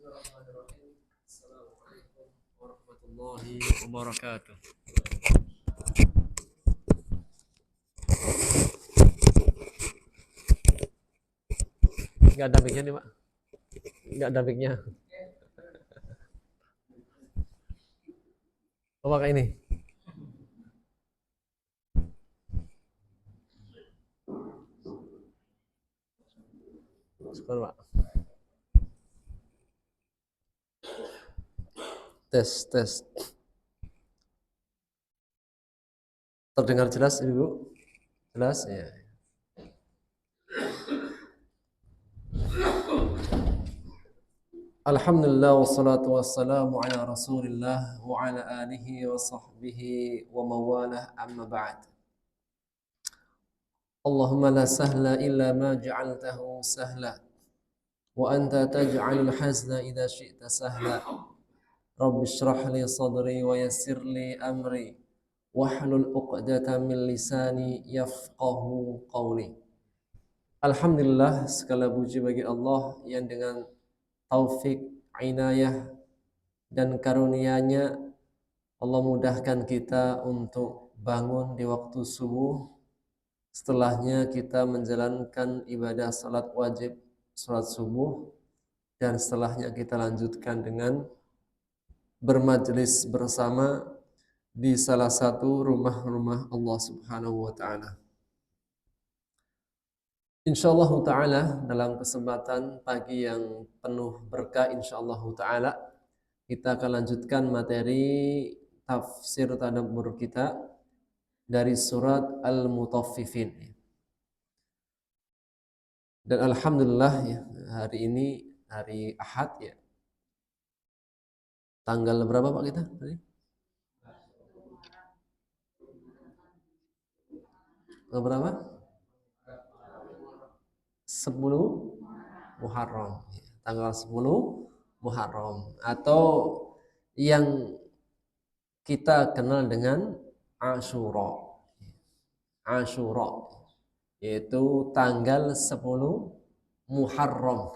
Bismillahirrahmanirrahim. Assalamualaikum warahmatullahi wabarakatuh. Nggak ada mic-nya nih, Pak. Nggak ada mic-nya. Oh, pakai ini. Sebentar, Pak. Tes. Terdengar jelas, Ibu? Jelas? Ya. Alhamdulillah wassalatu wassalamu ala Rasulillah wa ala alihi wa sahbihi wa mawalah amma ba'd. Allahumma la sahla illa ma ja'altahu sahla wa anta taj'alul hazna idza syi'ta sahla. Rabbi shrah li sadri wa yassir li amri wahlul 'uqdatam min lisani yafqahu qawli. Alhamdulillah, segala puji bagi Allah yang dengan taufik, inayah dan karunia-Nya Allah mudahkan kita untuk bangun di waktu subuh. Setelahnya kita menjalankan ibadah salat wajib, salat subuh, dan setelahnya kita lanjutkan dengan bermajlis bersama di salah satu rumah-rumah Allah Subhanahu wa taala. Insyaallah taala dalam kesempatan pagi yang penuh berkah insyaallah taala kita akan lanjutkan materi tafsir tadabbur kita dari surat Al-Mutaffifin. Dan alhamdulillah ya, hari ini hari Ahad ya. Tanggal berapa Pak kita tadi? Tanggal berapa? 10 Muharram. Tanggal 10 Muharram atau yang kita kenal dengan Asyura. Asyura yaitu tanggal 10 Muharram.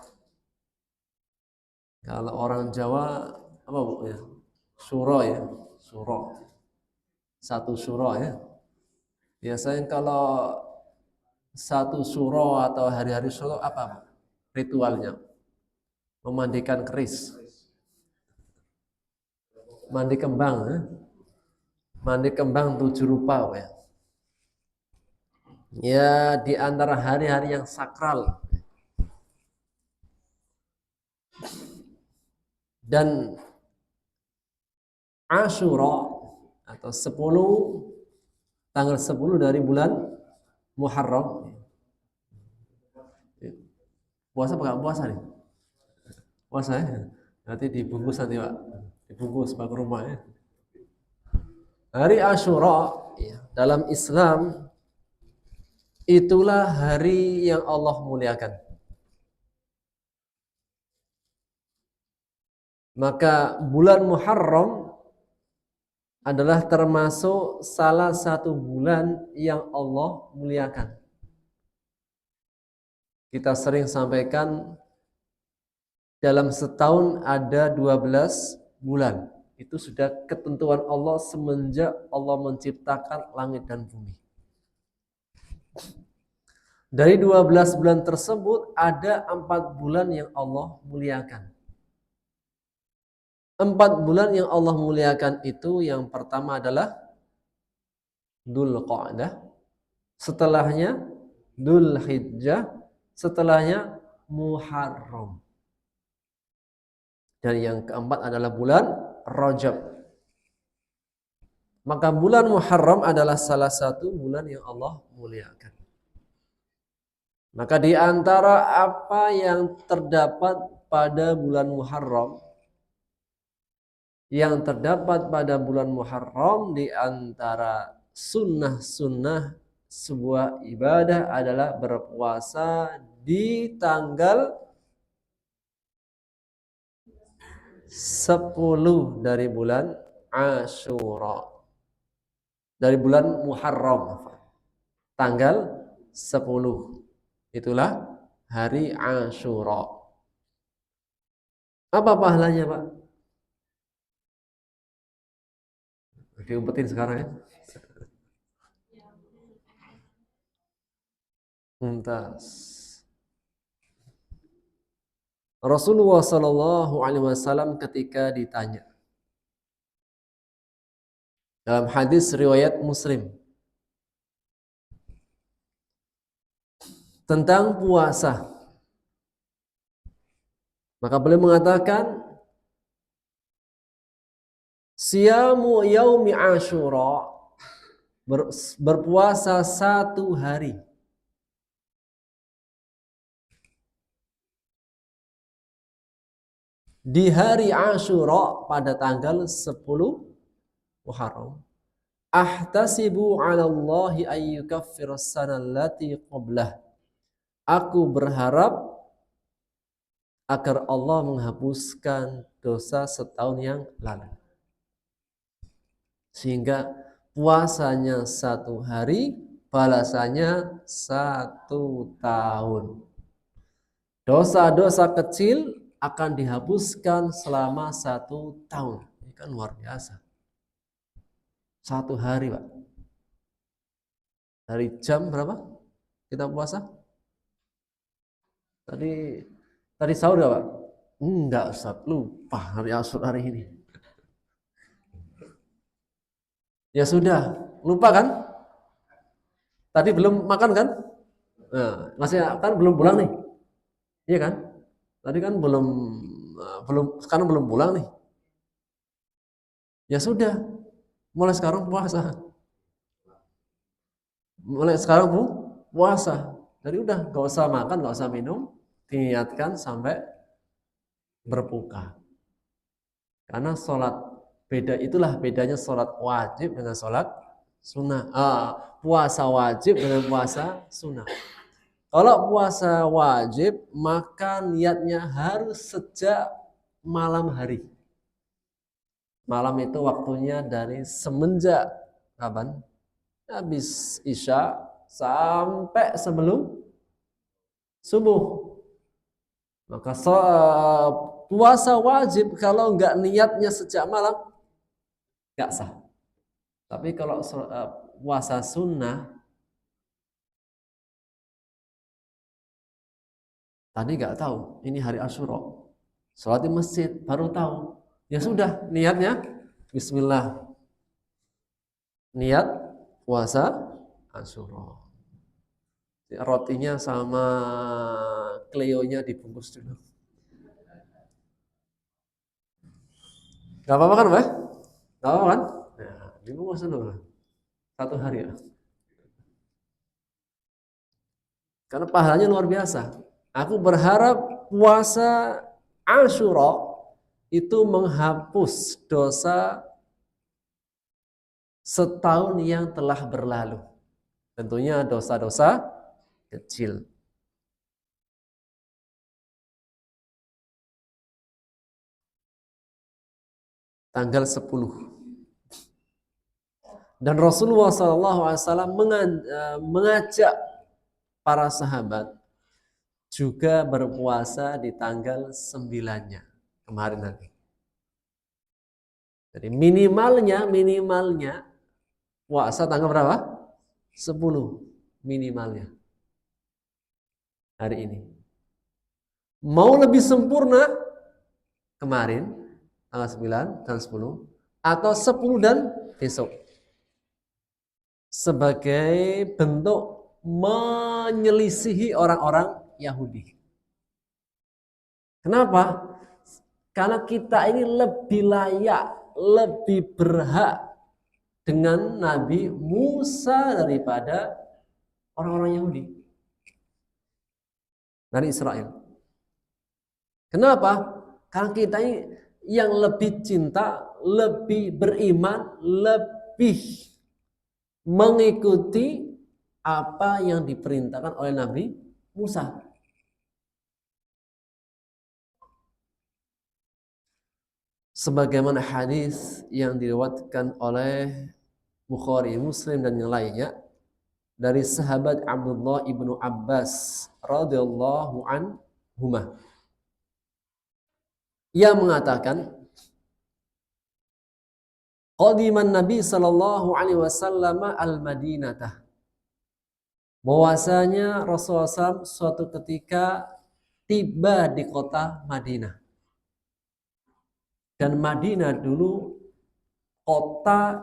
Kalau orang Jawa apa Bu ya? Syura ya, Syura. Satu Syura ya. Biasanya kalau satu Syura atau hari-hari Syura apa Bu? Ritualnya? Memandikan keris. Mandi kembang ya. Mandi kembang 7 rupa ya. Ya di antara hari-hari yang sakral. Dan Asyura atau 10 tanggal 10 dari bulan Muharram. Puasa apa enggak puasa nih? Puasa ya? Nanti dibungkus nanti Pak. Dibungkus Pak ke rumah ya. Hari Asyura ya, dalam Islam itulah hari yang Allah muliakan. Maka bulan Muharram adalah termasuk salah satu bulan yang Allah muliakan. Kita sering sampaikan dalam setahun ada 12 bulan. Itu sudah ketentuan Allah semenjak Allah menciptakan langit dan bumi. Dari 12 bulan tersebut ada 4 bulan yang Allah muliakan. 4 bulan yang Allah muliakan itu yang pertama adalah Dzulqa'dah, setelahnya Dzulhijjah, setelahnya Muharram. Dan yang keempat adalah bulan Rajab. Maka bulan Muharram adalah salah satu bulan yang Allah muliakan. Maka di antara apa yang terdapat pada bulan Muharram, yang terdapat pada bulan Muharram di antara sunnah-sunnah sebuah ibadah adalah berpuasa di tanggal 10 dari bulan Asyura. Dari bulan Muharram. Tanggal 10. Itulah hari Asyura. Apa pahalanya, Pak? Diumpetin sekarang ya. Mumtaz. Rasulullah Shallallahu Alaihi Wasallam ketika ditanya dalam hadis riwayat Muslim tentang puasa, maka beliau mengatakan, siyamu yaumi Asyura, berpuasa 1 hari. Di hari Asyura pada tanggal 10 Muharram. Ahtasibu 'ala Allahi ay yukaffira as-sanallati qablah. Aku berharap agar Allah menghapuskan dosa setahun yang lalu. Sehingga puasanya 1 hari, balasannya 1 tahun. Dosa-dosa kecil akan dihapuskan selama 1 tahun. Ini kan luar biasa. 1 hari, Pak. Dari jam berapa kita puasa? Tadi sahur ya, Pak? Enggak, Ustaz. Lupa hari Asyura hari ini. Ya sudah, lupa kan? Tadi belum makan kan? Nah, masih kan belum pulang nih. Iya kan? Tadi kan sekarang belum pulang nih. Ya sudah, mulai sekarang puasa. Mulai sekarang puasa. Jadi udah gak usah makan, gak usah minum, niatkan sampai berbuka. Karena itulah bedanya sholat wajib dengan sholat sunnah. Puasa wajib dengan puasa sunnah. Kalau puasa wajib, maka niatnya harus sejak malam hari. Malam itu waktunya dari semenjak kapan? Habis Isya sampai sebelum subuh. Maka puasa wajib kalau nggak niatnya sejak malam nggak sah. Tapi kalau puasa sunnah, tadi nggak tahu ini hari Asyura, sholat di masjid baru tahu. Ya sudah, niatnya Bismillah, niat puasa Asyura. Rotinya sama Cleo-nya dibungkus dulu. Gak apa-apa kan, Mbak? Gak apa-apa kan? Nah, dibungkus dulu. 1 hari ya. Karena pahalanya luar biasa. Aku berharap puasa Asyura itu menghapus dosa setahun yang telah berlalu. Tentunya dosa-dosa kecil. Tanggal 10. Dan Rasulullah SAW mengajak para sahabat juga berpuasa di tanggal 9-nya kemarin nanti. Jadi minimalnya puasa tanggal berapa? 10 minimalnya hari ini. Mau lebih sempurna kemarin tanggal 9 dan 10 atau 10 dan besok. Sebagai bentuk menyelisihi orang-orang Yahudi. Kenapa? Karena kita ini lebih layak, lebih berhak dengan Nabi Musa daripada orang-orang Yahudi dari Israel. Kenapa? Karena kita ini yang lebih cinta, lebih beriman, lebih mengikuti apa yang diperintahkan oleh Nabi Musa. Sebagaimana hadis yang diriwayatkan oleh Bukhari, Muslim dan yang lainnya dari sahabat Abdullah ibnu Abbas radhiyallahu anhuma. Ia mengatakan, qadiman Nabi sallallahu alaihi wasallam al-Madinatah. Bahwasanya Rasulullah SAW suatu ketika tiba di kota Madinah. Dan Madinah dulu kota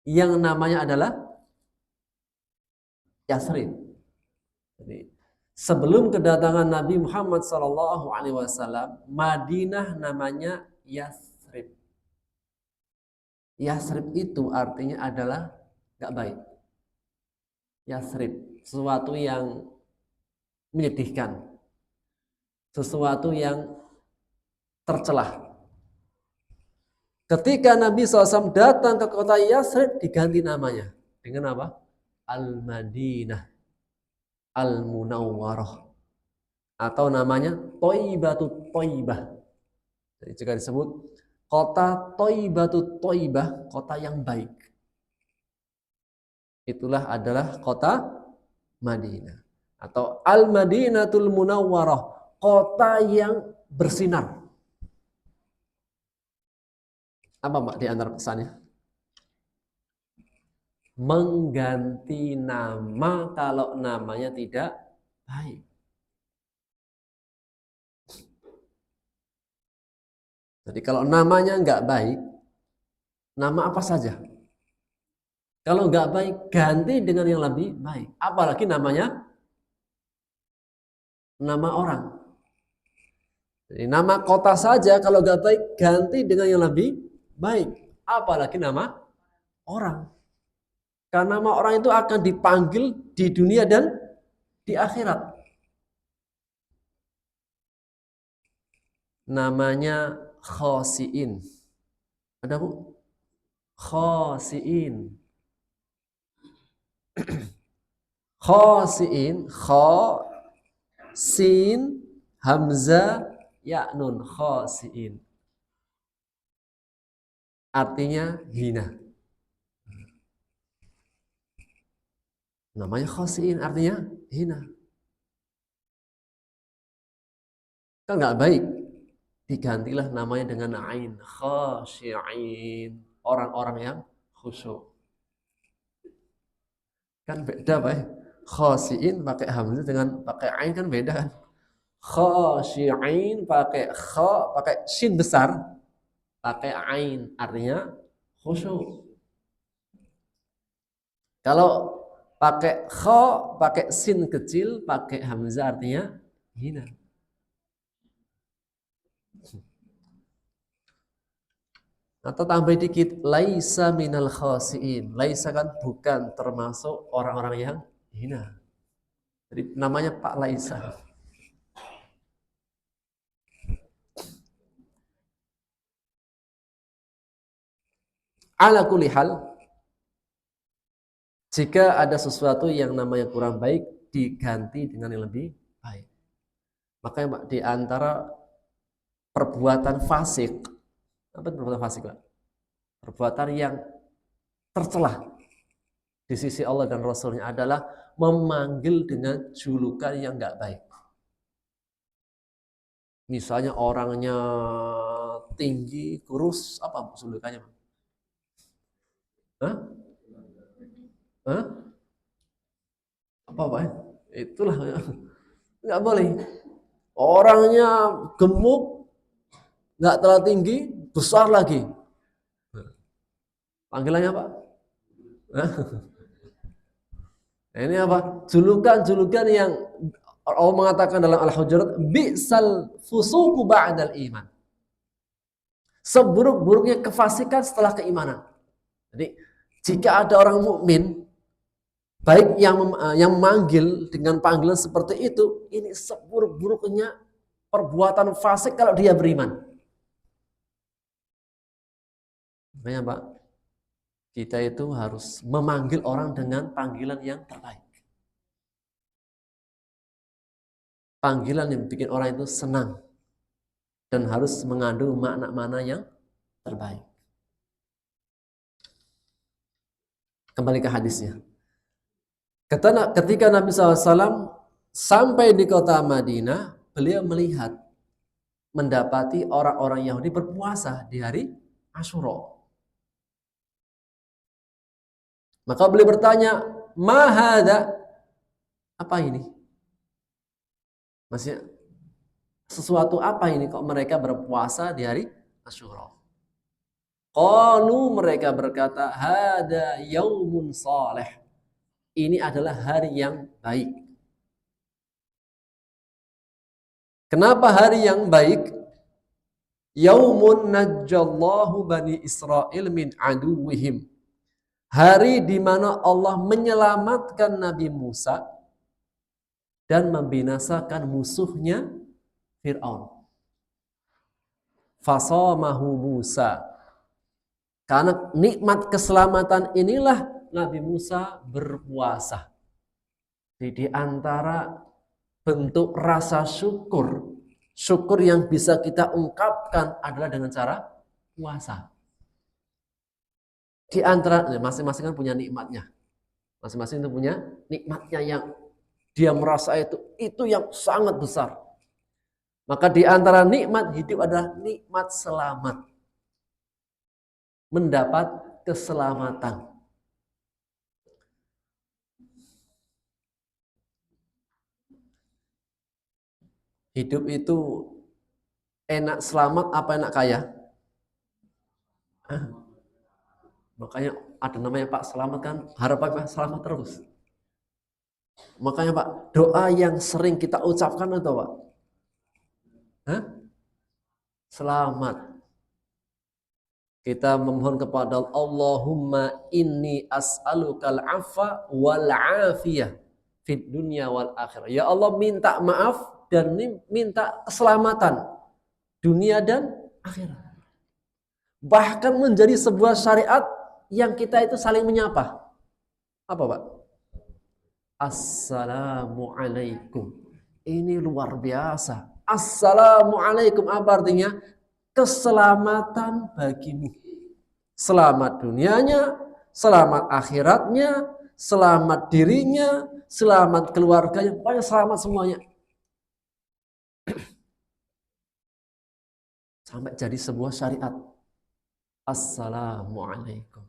yang namanya adalah Yathrib. Jadi, sebelum kedatangan Nabi Muhammad SAW, Madinah namanya Yathrib. Yathrib itu artinya adalah gak baik. Yathrib, sesuatu yang menyedihkan, sesuatu yang tercelah. Ketika Nabi SAW datang ke kota Yathrib, diganti namanya dengan apa? Al-Madinah Al-Munawwarah, atau namanya Thaibatut Thaibah. Jadi jika disebut kota Thaibatut Thaibah, kota yang baik, itulah adalah kota Madinah, atau Al-Madinatul Munawwarah, kota yang bersinar. Apa Pak di antara pesannya? Mengganti nama kalau namanya tidak baik. Jadi kalau namanya nggak baik, nama apa saja. Kalau nggak baik, ganti dengan yang lebih baik. Apalagi namanya nama orang. Jadi nama kota saja kalau nggak baik, ganti dengan yang lebih baik. Apalagi nama orang. Karena nama orang itu akan dipanggil di dunia dan di akhirat. Namanya Khosiin. Ada Bu? Khosiin. Khosiin, kho, sin, hamzah, ya nun, khosiin. Artinya hina. Namanya khosiin, artinya hina. Kan nggak baik. Digantilah namanya dengan ain, khosyi'in, orang-orang yang khusyuk. Kan beda Pak ya? Khosiin pakai hamzah dengan pakai ain kan beda kan? Khosyi'in pakai kho, pakai shin besar, pakai ain, artinya khusyuk. Kalau pakai kho, pakai sin kecil, pakai hamzah artinya hina. Atau tambah dikit, laisa minal khosiin. Laisa kan bukan termasuk orang-orang yang hina. Jadi namanya Pak Laisa. Ala kulli hal, jika ada sesuatu yang namanya kurang baik, diganti dengan yang lebih baik. Makanya Pak, di antara perbuatan fasik, apa itu perbuatan fasik Pak? Perbuatan yang tercelah di sisi Allah dan Rasulnya adalah memanggil dengan julukan yang nggak baik. Misalnya orangnya tinggi, kurus, apa julukannya? Hah? Hah? Apa Pak? Itulah nggak boleh. Orangnya gemuk, nggak terlalu tinggi, besar lagi. Panggilannya apa? Nah, ini apa? Julukan-julukan yang Allah mengatakan dalam Al-Hujurat, bi'sal fusuqu ba'dal iman. Seburuk-buruknya kefasikan setelah keimanan. Jadi, jika ada orang mukmin baik yang memanggil dengan panggilan seperti itu, ini seburuk-buruknya perbuatan fasik kalau dia beriman. Makanya Pak, kita itu harus memanggil orang dengan panggilan yang terbaik. Panggilan yang bikin orang itu senang dan harus mengandung makna-makna yang terbaik. Kembali ke hadisnya. Ketika Nabi SAW sampai di kota Madinah, beliau melihat mendapati orang-orang Yahudi berpuasa di hari Asyura. Maka beliau bertanya, "Ma hadza?" Apa ini? Maksudnya sesuatu apa ini kok mereka berpuasa di hari Asyura? Qalu, mereka berkata, "Hada yaumun salih." Ini adalah hari yang baik. Kenapa hari yang baik? Yaumun najjallahu bani Israil min aduwihim. Hari di mana Allah menyelamatkan Nabi Musa dan membinasakan musuhnya Fir'aun. Fasamahu Musa. Karena nikmat keselamatan inilah Nabi Musa berpuasa. Di antara bentuk rasa syukur, syukur yang bisa kita ungkapkan adalah dengan cara puasa. Di antara masing-masing kan punya nikmatnya. Masing-masing itu punya nikmatnya yang dia merasa itu yang sangat besar. Maka di antara nikmat hidup adalah nikmat selamat. Mendapat keselamatan. Hidup itu enak selamat apa enak kaya? Makanya ada namanya Pak Selamat kan, harapan Pak Selamat terus. Makanya Pak, doa yang sering kita ucapkan itu Pak. Selamat. Kita memohon kepada Allahumma inni as'alukal afa wal afiyah fid dunya wal akhirah. Ya Allah, minta maaf dan minta keselamatan dunia dan akhirat. Bahkan menjadi sebuah syariat yang kita itu saling menyapa. Apa Pak? Assalamualaikum. Ini luar biasa. Assalamualaikum apa artinya? Keselamatan bagimu. Selamat dunianya, selamat akhiratnya, selamat dirinya, selamat keluarganya, pokoknya selamat semuanya. Sampai jadi sebuah syariat. Assalamualaikum.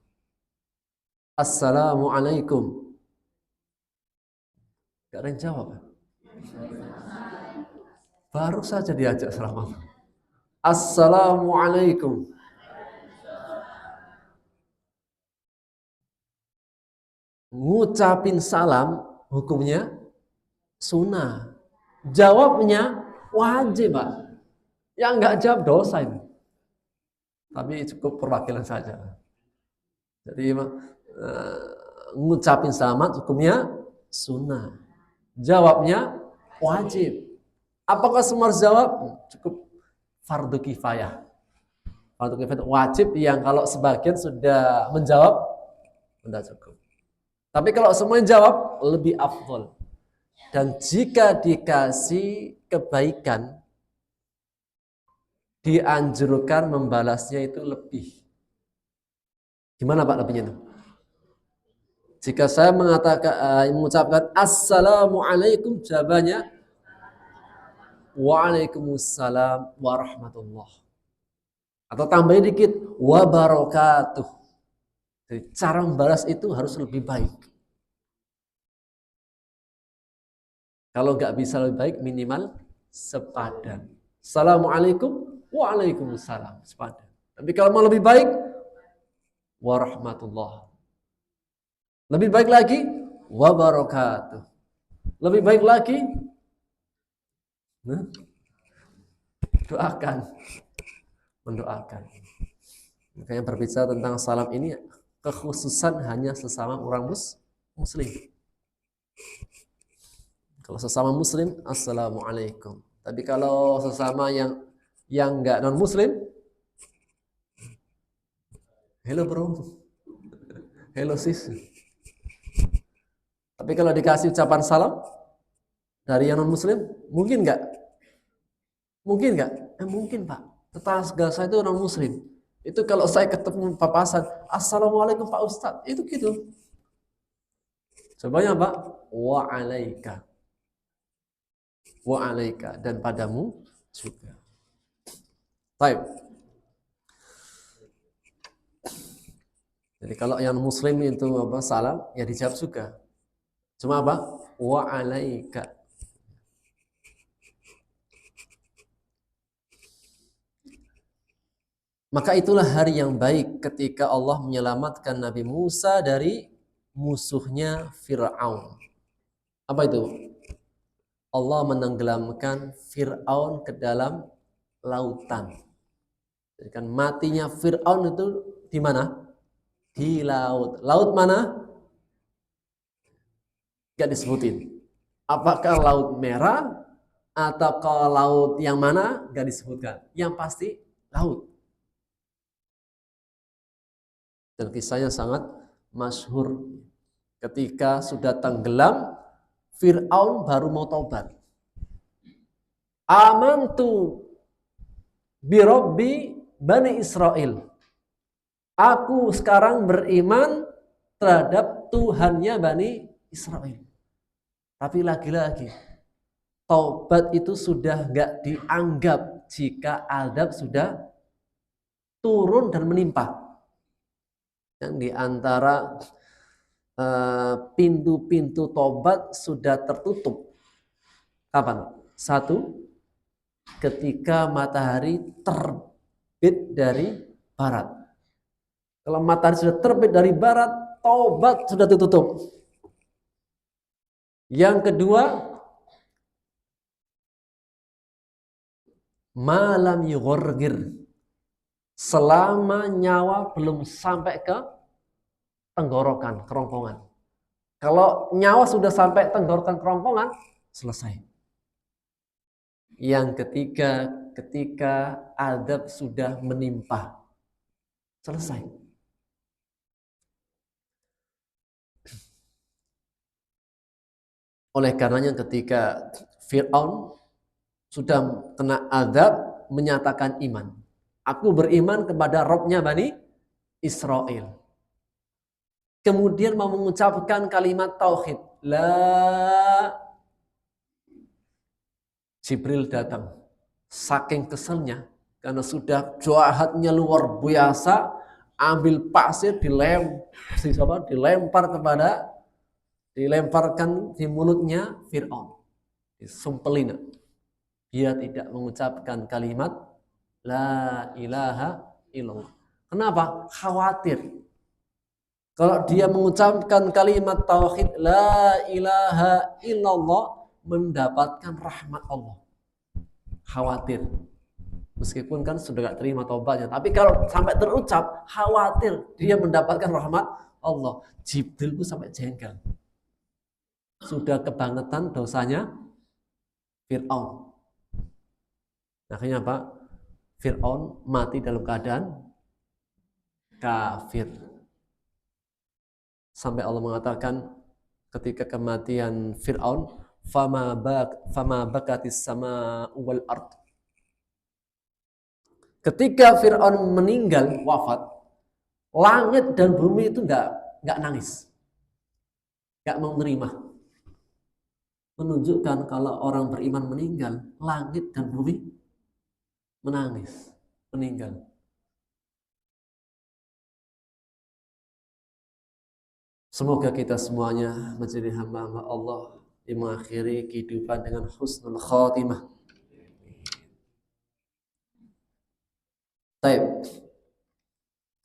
Assalamualaikum. Gak ada yang jawab. Baru saja diajak selamat. Assalamualaikum. Ngucapin salam hukumnya sunnah. Jawabnya wajib, Pak. Yang nggak jawab dosa ini. Tapi cukup perwakilan saja. Jadi ngucapin selamat hukumnya sunnah. Jawabnya wajib. Apakah semua harus jawab? Cukup fardu kifayah. Fardu kifayah wajib yang kalau sebagian sudah menjawab, sudah cukup. Tapi kalau semuanya jawab, lebih afdol. Dan jika dikasih kebaikan, dianjurkan membalasnya itu lebih. Gimana Pak lebihnya itu? Jika saya mengucapkan Assalamualaikum, jawabannya Waalaikumsalam warahmatullah. Atau tambahin dikit, wabarakatuh. Jadi cara membalas itu harus lebih baik. Kalau nggak bisa lebih baik, minimal sepadan. Assalamualaikum, waalaikumsalam, sepadan. Tapi kalau mau lebih baik, warahmatullah. Lebih baik lagi, wabarakatuh. Lebih baik lagi, doakan, mendoakan. Makanya berbicara tentang salam ini, kekhususan hanya sesama orang muslim. Kalau sesama muslim, assalamualaikum. Tapi kalau sesama yang nggak non muslim, hello bro, hello sis. Tapi kalau dikasih ucapan salam dari yang non muslim, mungkin nggak? Mungkin nggak? Mungkin Pak. Tetangga saya itu non muslim. Itu kalau saya ketemu papasan, assalamualaikum Pak Ustadz, itu gitu. Coba Pak, wa'alaika. Wa'alaika, dan padamu juga. Baik. Jadi kalau yang muslim itu apa salam ya dijawab juga. Cuma apa? Wa alaika. Maka itulah hari yang baik ketika Allah menyelamatkan Nabi Musa dari musuhnya Fir'aun. Apa itu? Allah menenggelamkan Fir'aun ke dalam lautan. Jadi kan matinya Fir'aun itu di mana? Di laut. Laut mana? Gak disebutin. Apakah laut merah atau ke laut yang mana? Gak disebutkan. Yang pasti laut. Dan kisahnya sangat masyhur. Ketika sudah tenggelam, Fir'aun baru mau taubat. Amantu birabbi Bani Israel. Aku sekarang beriman terhadap Tuhannya Bani Israel. Tapi lagi-lagi, taubat itu sudah gak dianggap jika azab sudah turun dan menimpa. Yang di antara pintu-pintu tobat sudah tertutup. Kapan? Satu, ketika matahari terbit dari barat. Kalau matahari sudah terbit dari barat, tobat sudah ditutup. Yang kedua, malam yughorgir. Selama nyawa belum sampai ke tenggorokan, kerongkongan. Kalau nyawa sudah sampai tenggorokan kerongkongan, selesai. Yang ketiga, ketika azab sudah menimpa, selesai. Oleh karenanya ketika Fir'aun sudah kena azab, menyatakan iman. Aku beriman kepada Rabb-nya Bani Israel. Kemudian mau mengucapkan kalimat tauhid. Jibril datang. Saking keselnya, karena sudah jahatnya luar biasa, ambil pasir dilemparkan di mulutnya Fir'aun. Disumpelin. Dia tidak mengucapkan kalimat La ilaha illallah. Kenapa? Khawatir. Kalau dia mengucapkan kalimat tauhid La ilaha illallah, mendapatkan rahmat Allah. Khawatir. Meskipun kan sudah gak terima taubatnya, tapi kalau sampai terucap, khawatir dia mendapatkan rahmat Allah. Jibril pun sampai jengkel. Sudah kebangetan dosanya Fir'aun. Akhirnya apa? Fir'aun mati dalam keadaan kafir. Sampai Allah mengatakan ketika kematian Fir'aun, fama bakatis sama wal ard. Ketika Fir'aun meninggal, wafat, langit dan bumi itu enggak nangis. Enggak mau menerima. Menunjukkan kalau orang beriman meninggal, langit dan bumi menangis, meninggal. Semoga kita semuanya menjadi hamba-hamba Allah yang mengakhiri kehidupan dengan husnul khatimah. Taib.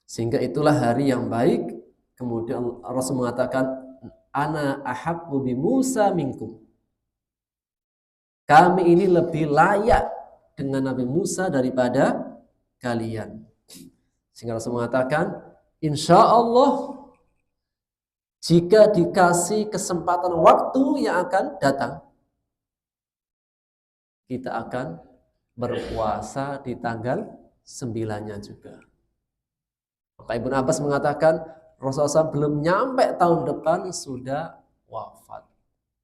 Sehingga itulah hari yang baik. Kemudian Rasul mengatakan, Ana ahabbu bi Musa minkum. Kami ini lebih layak dengan Nabi Musa daripada kalian. Sehingga Rasul mengatakan, insya Allah jika dikasih kesempatan waktu yang akan datang, kita akan berpuasa di tanggal 9-nya juga. Maka Ibnu Abbas mengatakan Rasulullah SAW belum nyampe tahun depan sudah wafat.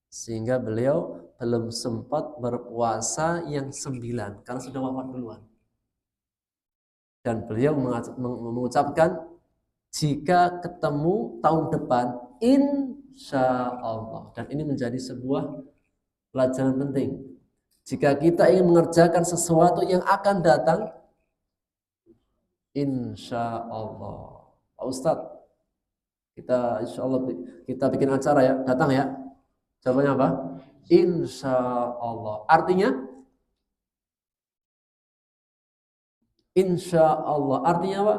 Sehingga beliau belum sempat berpuasa yang 9 karena sudah wafat duluan. Dan beliau mengucapkan jika ketemu tahun depan insya Allah. Dan ini menjadi sebuah pelajaran penting. Jika kita ingin mengerjakan sesuatu yang akan datang, Insya Allah. Pak Ustadz, kita insya Allah kita bikin acara ya, datang ya. Jawabannya apa? Insya Allah. Artinya? Insya Allah. Artinya apa?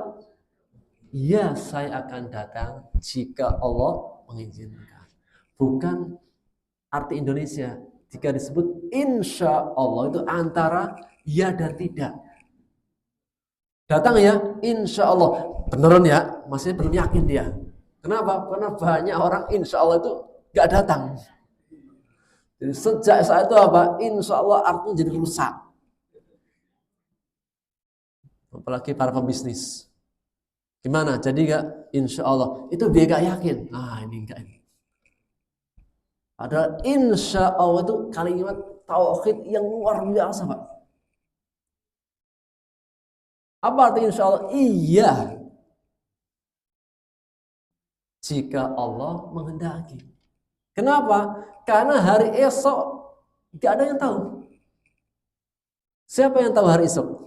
Ya, saya akan datang jika Allah mengizinkan. Bukan arti Indonesia. Jika disebut insya Allah itu antara ya dan tidak. Datang ya, insya Allah. Beneran ya, masih belum yakin dia. Kenapa? Karena banyak orang insya Allah itu gak datang. Jadi sejak saat itu apa? Insya Allah artinya jadi rusak. Apalagi para pembisnis. Gimana? Jadi gak? Insya Allah. Itu dia gak yakin. Ini enggak ini. Padahal insya Allah itu kalimat tauhid yang luar biasa, Pak. Apa arti insya Allah? Iya. Jika Allah menghendaki. Kenapa? Karena hari esok gak ada yang tahu. Siapa yang tahu hari esok?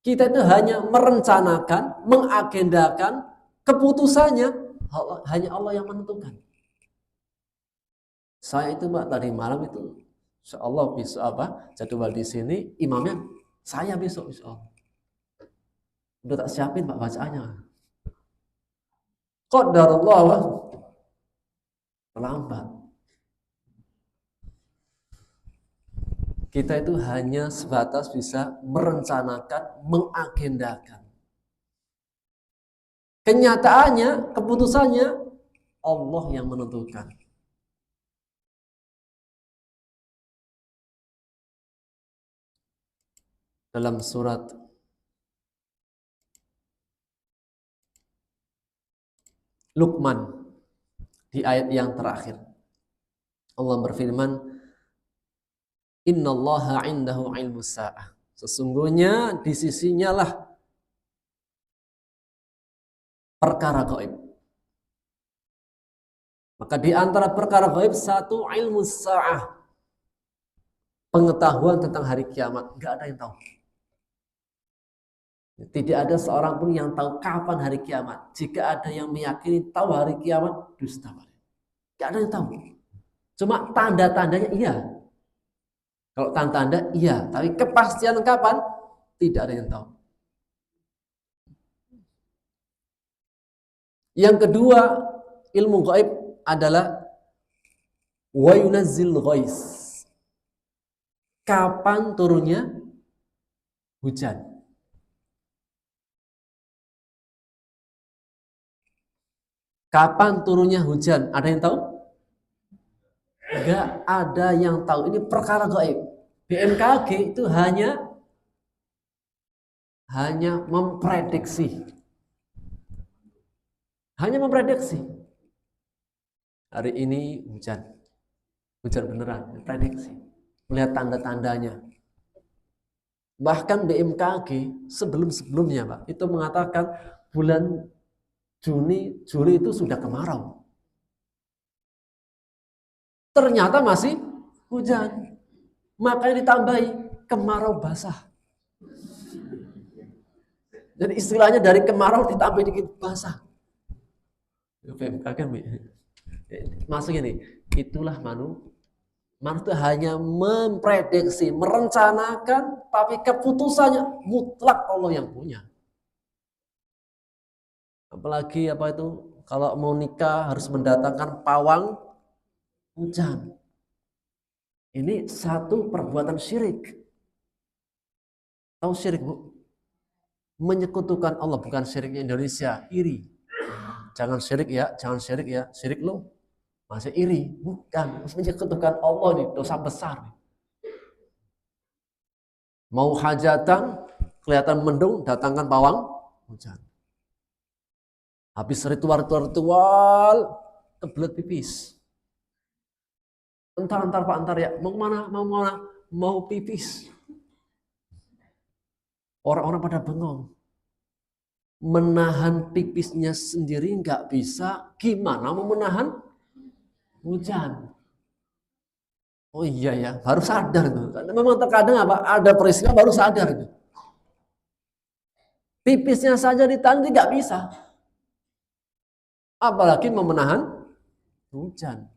Kita itu hanya merencanakan, mengagendakan, keputusannya hanya Allah yang menentukan. Saya itu Mbak tadi malam itu, insya Allah besok jadwal di sini, imamnya saya besok insya Allah. Udah tak siapin Pak bacaannya. Qadarullah terlambat. Kita itu hanya sebatas bisa merencanakan, mengagendakan. Kenyataannya, keputusannya Allah yang menentukan. Dalam surat Luqman di ayat yang terakhir Allah berfirman, Innallaha indahu ilmus sa'ah. Sesungguhnya di sisinya lah perkara gaib. Maka di antara perkara gaib satu ilmus sa'ah. Pengetahuan tentang hari kiamat. Enggak ada yang tahu. Tidak ada seorang pun yang tahu kapan hari kiamat. Jika ada yang meyakini tahu hari kiamat, dusta. Enggak ada yang tahu. Cuma tanda-tandanya iya. Kalau tanda-tanda iya, tapi kepastian kapan tidak ada yang tahu. Yang kedua, ilmu gaib adalah wa yunazzil ghais. Kapan turunnya hujan? Kapan turunnya hujan? Ada yang tahu? Enggak ada yang tahu. Ini perkara gaib. BMKG itu hanya memprediksi. Hanya memprediksi. Hari ini hujan. Hujan beneran, prediksi. Melihat tanda-tandanya. Bahkan BMKG sebelum-sebelumnya, Pak, itu mengatakan bulan Juli itu sudah kemarau. Ternyata masih hujan. Makanya ditambahi kemarau basah. Jadi istilahnya dari kemarau ditambah dikit basah. Masuk ini, itulah manusia hanya memprediksi, merencanakan, tapi keputusannya mutlak Allah yang punya. Apalagi kalau mau nikah harus mendatangkan pawang hujan. Ini satu perbuatan syirik. Tahu syirik, Bu? Menyekutukan Allah, bukan syiriknya Indonesia, iri. Jangan syirik ya, syirik lo masih iri, bukan. Menyekutukan Allah nih, dosa besar. Mau hajatan, kelihatan mendung, datangkan pawang hujan. Habis ritual, kebelet pipis. Entar Pak, ya. Mau mana? Mau pipis. Orang-orang pada bengong. Menahan pipisnya sendiri nggak bisa. Gimana mau menahan hujan? Oh iya ya, baru sadar itu. Memang terkadang ada peristiwa baru sadar itu. Pipisnya saja ditahan tidak bisa. Apalagi memenahan hujan.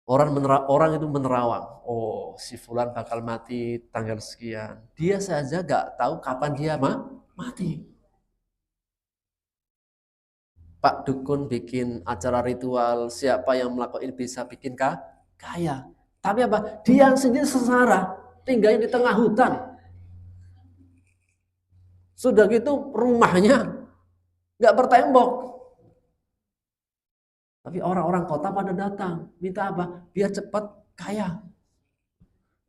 Orang itu menerawang. Oh, si fulan bakal mati tanggal sekian. Dia saja gak tahu kapan dia mati. Pak Dukun bikin acara ritual, siapa yang melakukan ini bisa bikin kaya. Tapi apa? Dia sendiri sengsara, tinggalnya di tengah hutan. Sudah gitu rumahnya nggak bertembok. Tapi orang-orang kota pada datang, minta apa? Biar cepat kaya.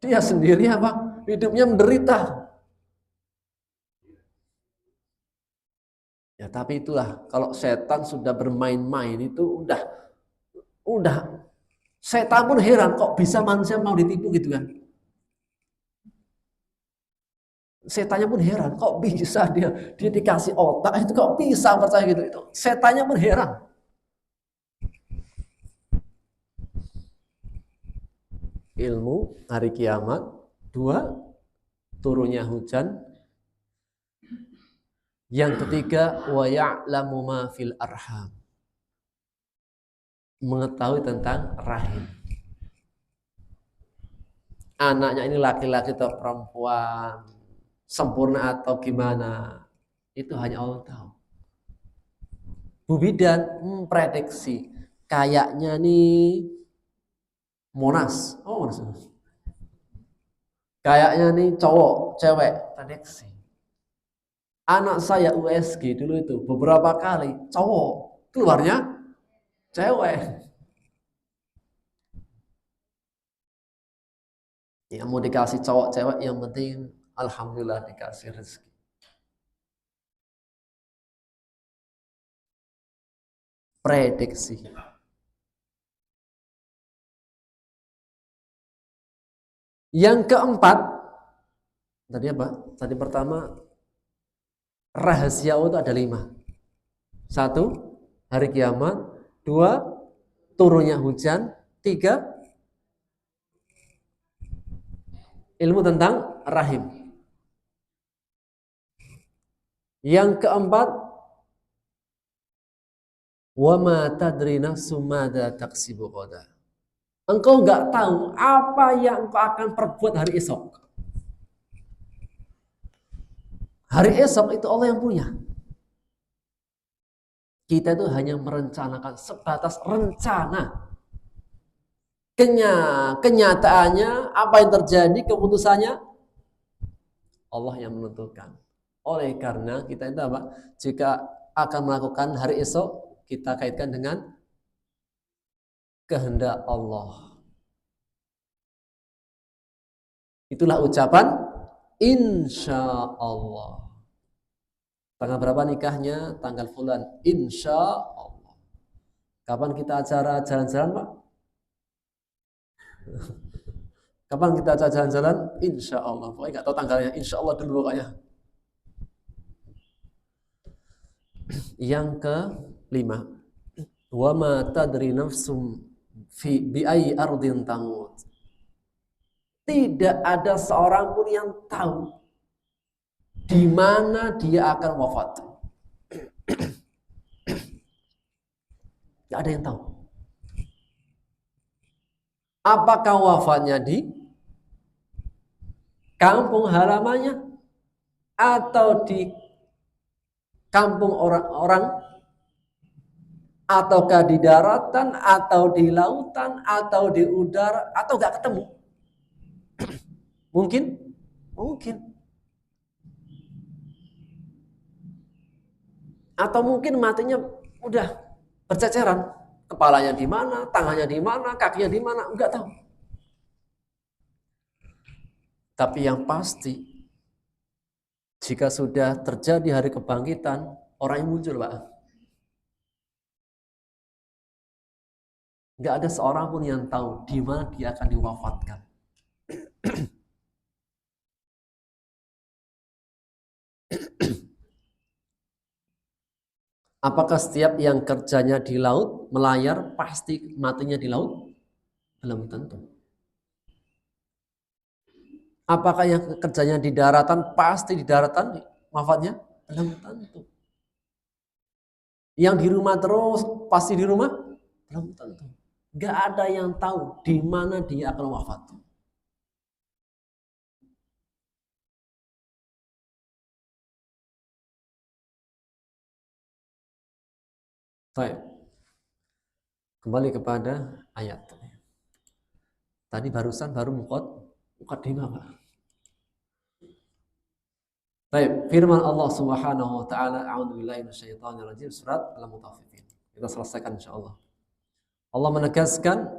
Dia sendiri apa? Hidupnya menderita. Ya tapi itulah, kalau setan sudah bermain-main itu udah setan pun heran kok bisa manusia mau ditipu gitu kan. Setannya pun heran kok bisa dia dikasih otak itu kok bisa percaya gitu. Itu setannya pun heran. Ilmu hari kiamat, 2 turunnya hujan, yang ketiga wa ya'lamu ma fil arham, mengetahui tentang rahim. Anaknya ini laki-laki atau perempuan, sempurna atau gimana, itu hanya Allah tahu. Bu Bidan memprediksi kayaknya nih Monas. Oh, Monas. Kayaknya nih cowok, cewek, prediksi. Anak saya USG dulu itu beberapa kali cowok, keluarnya cewek. Ya mau dikasih cowok cewek yang penting alhamdulillah dikasih rezeki. Prediksi. Yang keempat, tadi apa? Tadi pertama, rahasia itu ada 5. 1, hari kiamat. 2, turunnya hujan. 3, ilmu tentang rahim. Yang keempat, wa ma tadri nafsum madza taksibu ghadan. Engkau nggak tahu apa yang engkau akan perbuat hari esok. Hari esok itu Allah yang punya. Kita itu hanya merencanakan sebatas rencana. Kenyataannya apa yang terjadi, keputusannya Allah yang menentukan. Oleh karena kita itu apa? Jika akan melakukan hari esok, kita kaitkan dengan kehendak Allah. Itulah ucapan insya Allah. Tanggal berapa nikahnya? Tanggal bulan. Insya Allah. Kapan kita acara jalan-jalan, Pak? Kapan kita acara jalan-jalan? Insya Allah. Pokoknya nggak tahu tanggalnya. Insya Allah dulu pokoknya. Yang ke-5. Wa ma tadri nafsum bi ayyi ardin tamut. Tidak ada seorang pun yang tahu di mana dia akan wafat. Tidak ada yang tahu. Apakah wafatnya di kampung halamannya atau di kampung orang-orang, ataukah di daratan, atau di lautan, atau di udara, atau nggak ketemu? Mungkin? Mungkin. Atau mungkin matinya udah berceceran, kepalanya di mana, tangannya di mana, kakinya di mana, enggak tahu. Tapi yang pasti, jika sudah terjadi hari kebangkitan, orang yang muncul, Pak. Enggak ada seorang pun yang tahu di mana dia akan diwafatkan. Apakah setiap yang kerjanya di laut, melayar, pasti matinya di laut? Belum tentu. Apakah yang kerjanya di daratan pasti di daratan wafatnya? Belum tentu. Yang di rumah terus pasti di rumah? Belum tentu. Gak ada yang tahu di mana dia akan wafat. Baik. Kembali kepada ayat. Tadi barusan baru mukadimah, Pak. Baik, firman Allah Subhanahu wa taala, a'udzubillahi minasyaitonir rajim, surat Al-Mutaffifin. Kita selesaikan insyaallah. Allah menegaskan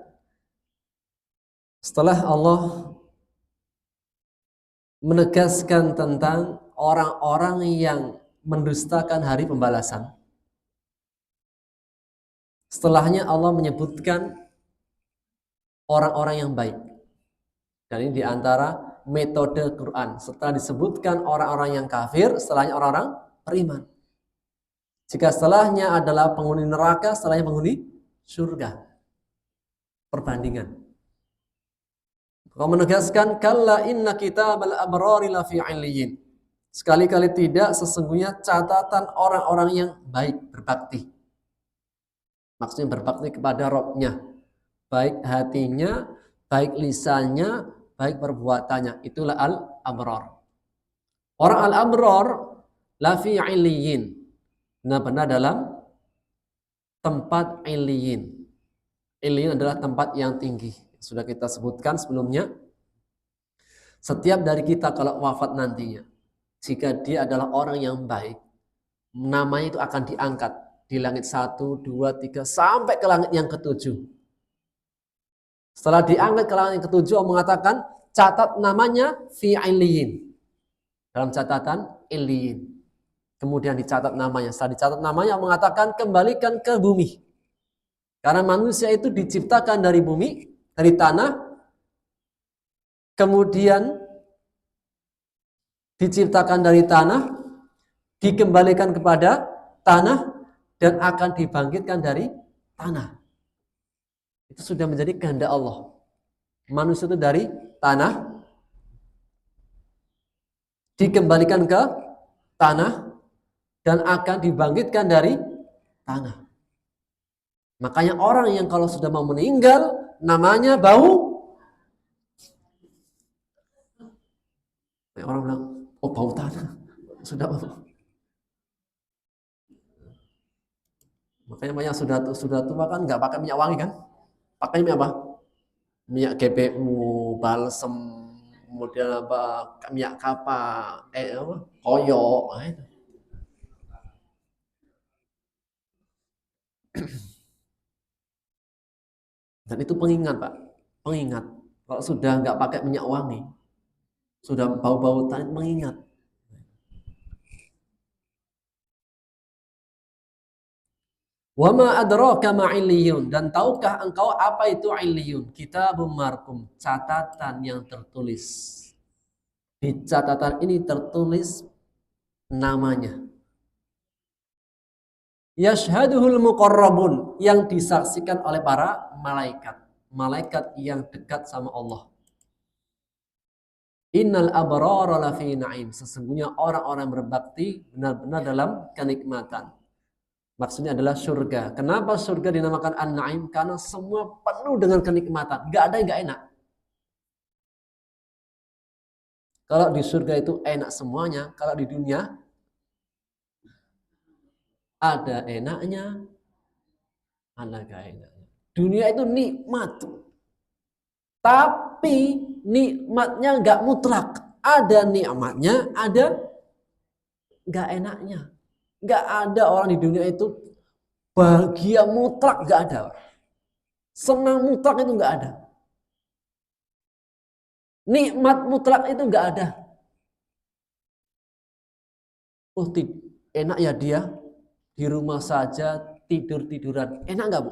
setelah Allah menegaskan tentang orang-orang yang mendustakan hari pembalasan. Setelahnya Allah menyebutkan orang-orang yang baik. Dan ini diantara metode Quran. Setelah disebutkan orang-orang yang kafir, setelahnya orang-orang beriman. Jika setelahnya adalah penghuni neraka, setelahnya penghuni surga. Perbandingan. Allah menegaskan, kalla inna kitabal abrari lafi 'illiyin. Sekali-kali tidak, sesungguhnya catatan orang-orang yang baik, berbakti. Maksudnya berbakti kepada Rabb-nya. Baik hatinya, baik lisannya, baik perbuatannya. Itulah al-abrar. Orang al-abrar lafi 'illiyin. Benar-benar dalam tempat 'illiyin. 'Illiyin adalah tempat yang tinggi. Sudah kita sebutkan sebelumnya. Setiap dari kita kalau wafat nantinya, jika dia adalah orang yang baik, namanya itu akan diangkat di langit 1, 2, 3 sampai ke langit yang ke-7. Setelah diangkat ke langit yang ke-7, Allah mengatakan catat namanya fi 'illiyin. Dalam catatan 'illiyin. Kemudian dicatat namanya. Setelah dicatat namanya, Allah mengatakan kembalikan ke bumi. Karena manusia itu diciptakan dari bumi, dari tanah, kemudian diciptakan dari tanah, dikembalikan kepada tanah, dan akan dibangkitkan dari tanah. Itu sudah menjadi kehendak Allah. Manusia itu dari tanah, dikembalikan ke tanah, dan akan dibangkitkan dari tanah. Makanya orang yang kalau sudah mau meninggal, namanya bau. Orang bilang, oh bau tanah. Sudah bau. Makanya sudah tua kan nggak pakai minyak wangi kan? Pakai minyak apa? Minyak GPU, balsem, kemudian apa? Minyak kapak, koyo. Nah, itu. Dan itu pengingat, Pak. Pengingat. Kalau sudah nggak pakai minyak wangi, sudah bau-bau tanah, mengingat. Wa ma adraka ma 'illiyun, dan tahukah engkau apa itu 'illiyun? Kitabum marqum, catatan yang tertulis. Di catatan ini tertulis namanya. Yashhaduhul muqarrabun, yang disaksikan oleh para malaikat. Malaikat yang dekat sama Allah. Innal abrara lafi na'im, sesungguhnya orang-orang berbakti benar-benar dalam kenikmatan. Maksudnya adalah surga. Kenapa surga dinamakan an-na'im? Karena semua penuh dengan kenikmatan. Gak ada yang gak enak. Kalau di surga itu enak semuanya. Kalau di dunia ada enaknya, ada gak enaknya. Dunia itu nikmat. Tapi nikmatnya gak mutlak. Ada nikmatnya, ada gak enaknya. Gak ada orang di dunia itu bahagia mutlak, gak ada. Senang mutlak itu gak ada. Nikmat mutlak itu gak ada. Oh, enak ya dia di rumah saja tidur-tiduran. Enak gak, Bu?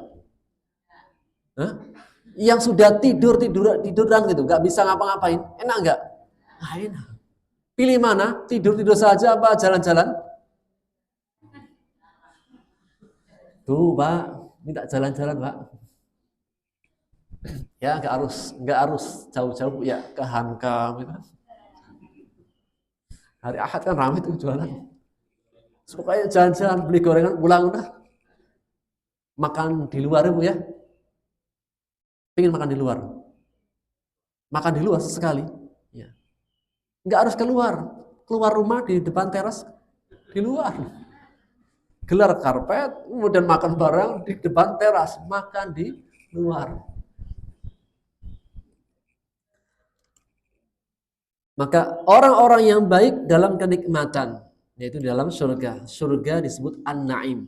Hah? Yang sudah tiduran gitu, gak bisa ngapa-ngapain. Enak gak? Nah, enak. Pilih mana? Tidur-tidur saja apa jalan-jalan? Tuh, Pak, minta jalan-jalan, Pak. Ya, nggak harus jauh-jauh ya ke Hankam gitu. Hari Ahad kan ramai tuh jualan. Pokoknya jalan-jalan beli gorengan pulang udah makan di luar Bu ya. Pengen makan di luar. Makan di luar sesekali. Ya. Nggak harus keluar. Keluar rumah di depan teras di luar. Gelar karpet, kemudian makan barang di depan teras, makan di luar. Maka orang-orang yang baik dalam kenikmatan, yaitu dalam surga. Surga disebut an-na'im.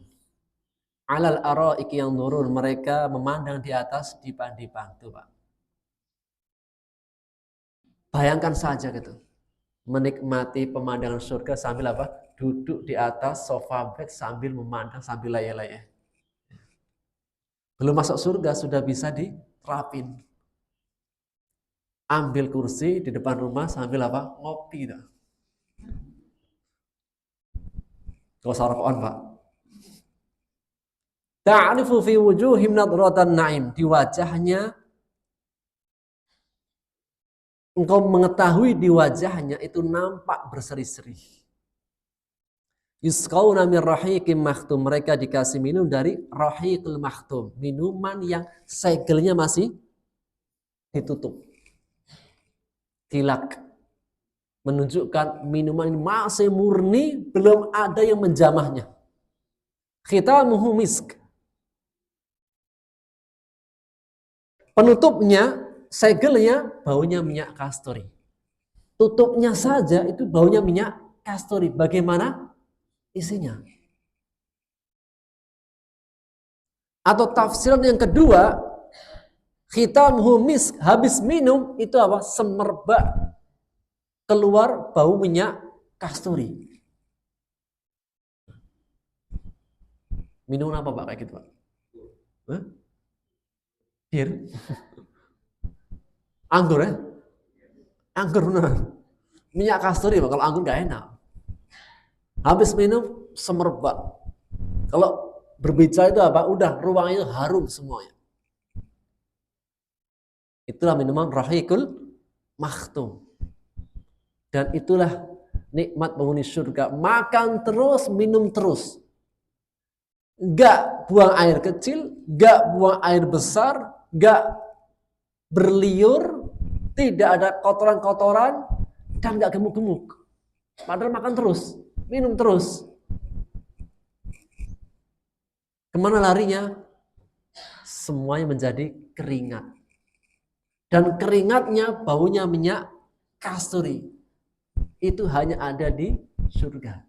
Alal araik yang nurun, mereka memandang di atas dipan-dipan. Tuh Pak. Bayangkan saja gitu. Menikmati pemandangan surga sambil apa? Duduk di atas sofa bed sambil memandang, sambil layar-layar. Belum masuk surga sudah bisa diterapin. Ambil kursi di depan rumah sambil apa? Ngopi. Gak usah rokokan Pak. Ta'rifu fi wujuhim nadratan na'im. Di wajahnya, engkau mengetahui di wajahnya itu nampak berseri-seri. Yusqauna min rahiqim makhtum. Mereka dikasih minum dari rahiqul makhtum. Minuman yang segelnya masih ditutup. Tilak. Menunjukkan minuman ini masih murni, belum ada yang menjamahnya. Khitamuhu misk. Penutupnya, segelnya baunya minyak kasturi. Tutupnya saja itu baunya minyak kasturi. Bagaimana isinya? Atau tafsiran yang kedua, khitamuhu misk, habis minum itu apa? Semerbak keluar bau minyak kasturi. Minum apa Pak kayak gitu Pak? Hah? Bir? Anggur ya? Anggur benar. Minyak kasturi Pak, kalau anggur gak enak. Habis minum semerbak. Kalau berbicara itu apa? Udah ruangnya harum semuanya. Itulah minuman rahiqul makhtum. Dan itulah nikmat penghuni surga. Makan terus, minum terus. Gak buang air kecil, gak buang air besar, gak berliur, tidak ada kotoran-kotoran, dan gak gemuk-gemuk. Padahal makan terus, minum terus. Kemana larinya? Semuanya menjadi keringat. Dan keringatnya baunya minyak kasturi. Itu hanya ada di surga.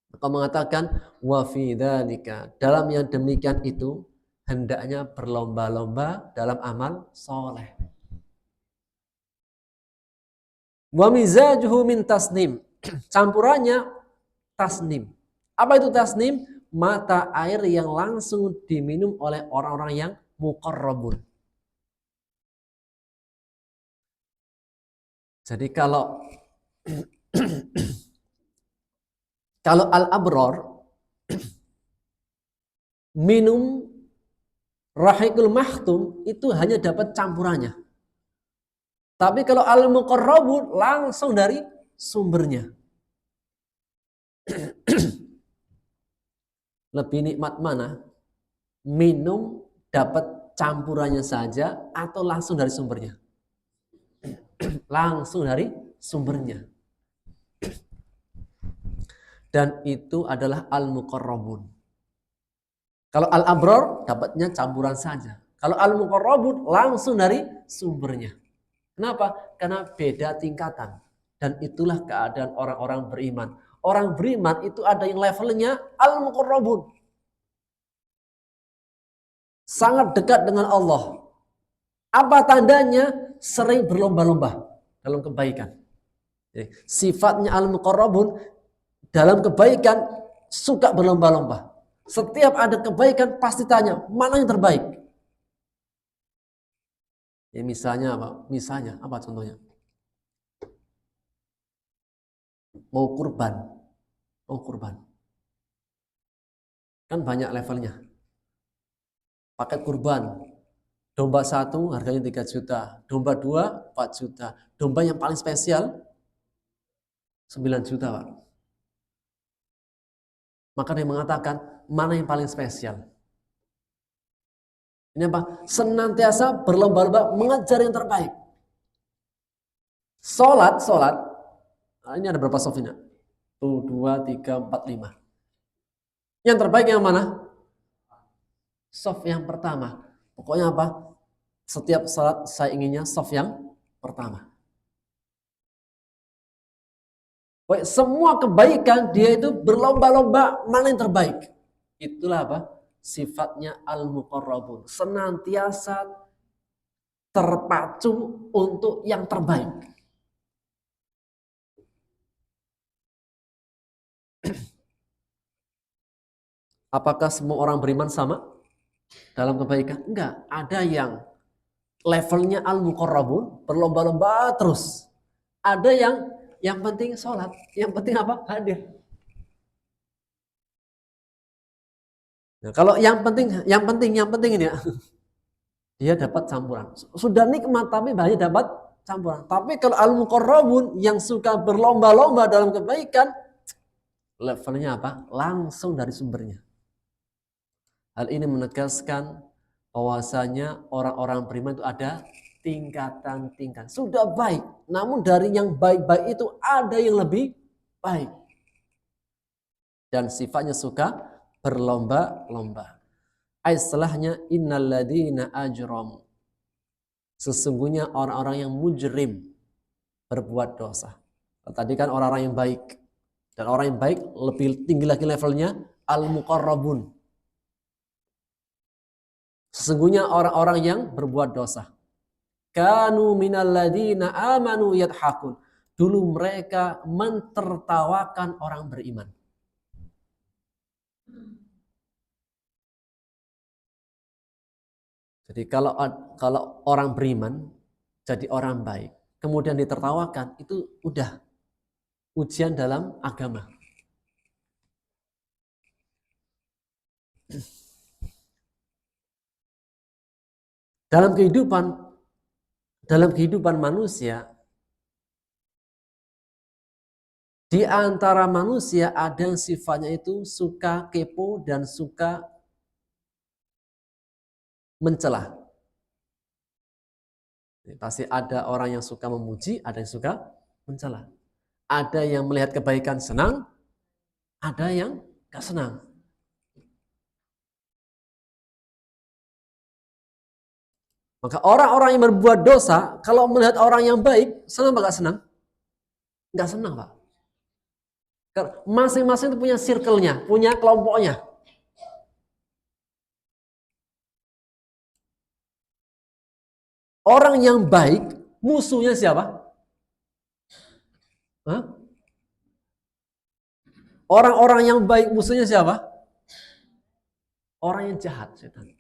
Maka mengatakan wa fi dzalika, dalam yang demikian itu hendaknya berlomba-lomba dalam amal soleh. Wa mizajuhu min tasnim, campurannya tasnim. Apa itu tasnim? Mata air yang langsung diminum oleh orang-orang yang muqarrabun. Jadi kalau al-abror minum rahiqul makhtum itu hanya dapat campurannya. Tapi kalau al-muqarrabun langsung dari sumbernya. Lebih nikmat mana? Minum dapat campurannya saja atau langsung dari sumbernya? Langsung dari sumbernya. Dan itu adalah al-muqarrabun. Kalau al-abror dapatnya campuran saja. Kalau al-muqarrabun langsung dari sumbernya. Kenapa? Karena beda tingkatan. Dan itulah keadaan orang-orang beriman. Orang beriman itu ada yang levelnya al-muqarrabun. Sangat dekat dengan Allah. Apa tandanya? Sering berlomba-lomba dalam kebaikan. Jadi, sifatnya al-muqarrabun dalam kebaikan suka berlomba-lomba. Setiap ada kebaikan pasti tanya, mana yang terbaik? Ya, misalnya apa? Misalnya apa contohnya? Mau kurban. Mau kurban. Kan banyak levelnya. Paket kurban. Domba 1 harganya 3 juta. Domba 2 4 juta. Domba yang paling spesial 9 juta, Pak. Maka dia mengatakan, mana yang paling spesial? Ini apa? Senantiasa berlomba-lomba mengejar yang terbaik. Sholat. Nah, ini ada berapa soft ini? 1, 2, 3, 4, 5. Yang terbaik yang mana? Soft yang pertama. Pokoknya apa? Setiap sholat saya inginnya soft yang pertama. Semua kebaikan dia itu berlomba-lomba mana yang terbaik. Itulah apa? Sifatnya al-muqarrabun. Senantiasa terpacu untuk yang terbaik. Apakah semua orang beriman sama dalam kebaikan? Enggak. Ada yang levelnya al-muqarrabun, berlomba-lomba terus. Ada yang penting sholat, yang penting apa? Hadir. Nah, kalau yang penting ini ya, dia dapat campuran. Sudah nikmat tapi banyak dapat campuran. Tapi kalau al-muqarrabun yang suka berlomba-lomba dalam kebaikan, levelnya apa? Langsung dari sumbernya. Hal ini menegaskan bahwasanya orang-orang beriman itu ada tingkatan-tingkatan. Sudah baik, namun dari yang baik-baik itu ada yang lebih baik. Dan sifatnya suka berlomba-lomba. Istilahnya innalladzina ajramu. Sesungguhnya orang-orang yang mujrim berbuat dosa. Tadi kan orang-orang yang baik. Dan orang yang baik lebih tinggi lagi levelnya al-muqarrabun. Sesungguhnya orang-orang yang berbuat dosa. Kanu minalladzina amanu yadhakun. Dulu mereka mentertawakan orang beriman. Jadi kalau orang beriman jadi orang baik, kemudian ditertawakan, itu udah ujian dalam agama. Dalam kehidupan manusia, di antara manusia ada yang sifatnya itu suka kepo dan suka mencela. Pasti ada orang yang suka memuji, ada yang suka mencela. Ada yang melihat kebaikan senang, ada yang gak senang. Maka orang-orang yang berbuat dosa, kalau melihat orang yang baik, senang apa gak senang? Gak senang, Pak. Masing-masing itu punya circle-nya, punya kelompoknya. Orang yang baik, musuhnya siapa? Hah? Orang-orang yang baik, musuhnya siapa? Orang yang jahat, setan.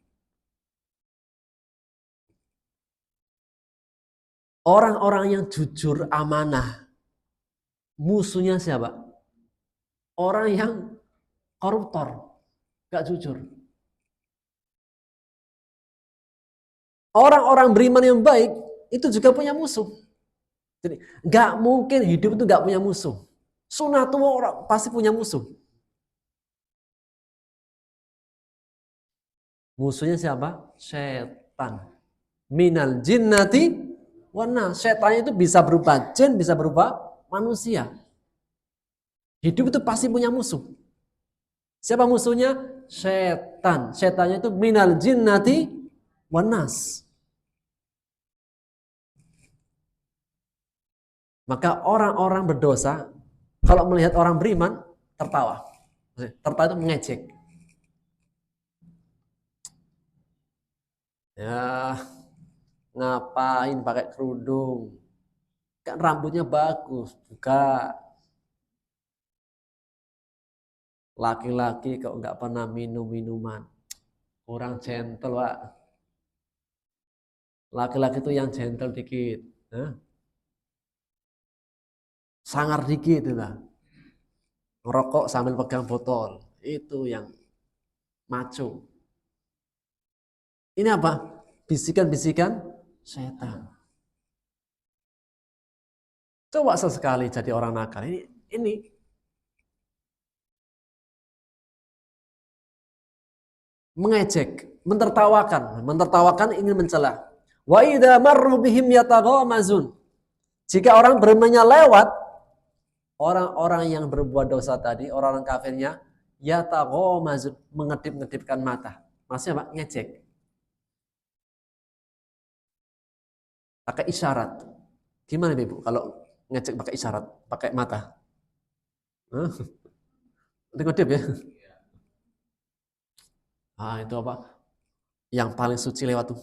Orang-orang yang jujur, amanah, musuhnya siapa? Orang yang koruptor, gak jujur. Orang-orang beriman yang baik, itu juga punya musuh. Jadi, gak mungkin hidup itu gak punya musuh. Sunatullah orang pasti punya musuh. Musuhnya siapa? Setan. Minal jinnati wana. Setannya itu bisa berupa jin, bisa berupa manusia. Hidup itu pasti punya musuh. Siapa musuhnya? Setan. Setannya itu minal jinnati wanas. Maka orang-orang berdosa, kalau melihat orang beriman, tertawa. Tertawa itu mengejek. Ya, ngapain pakai kerudung? Kan rambutnya bagus, buka. Laki-laki kok nggak pernah minum minuman. Kurang gentle, Pak. Laki-laki itu yang gentle dikit. Sangar dikit itu lah. Ngerokok sambil pegang botol. Itu yang maco. Ini apa? Bisikan-bisikan setan. Coba sesekali jadi orang nakal. Ini ini. Mengejek, mentertawakan ingin mencela. Wa idza marru bihim yataghamazun. Jika orang berimannya lewat, orang-orang yang berbuat dosa tadi, orang-orang kafirnya, yataghamazun, mengedip-ngedipkan mata. Maksudnya apa? Ngejek. Pakai isyarat. Gimana Ibu kalau ngejek pakai isyarat, pakai mata? Ngedip ya? Ah, itu apa? Yang paling suci lewat tuh.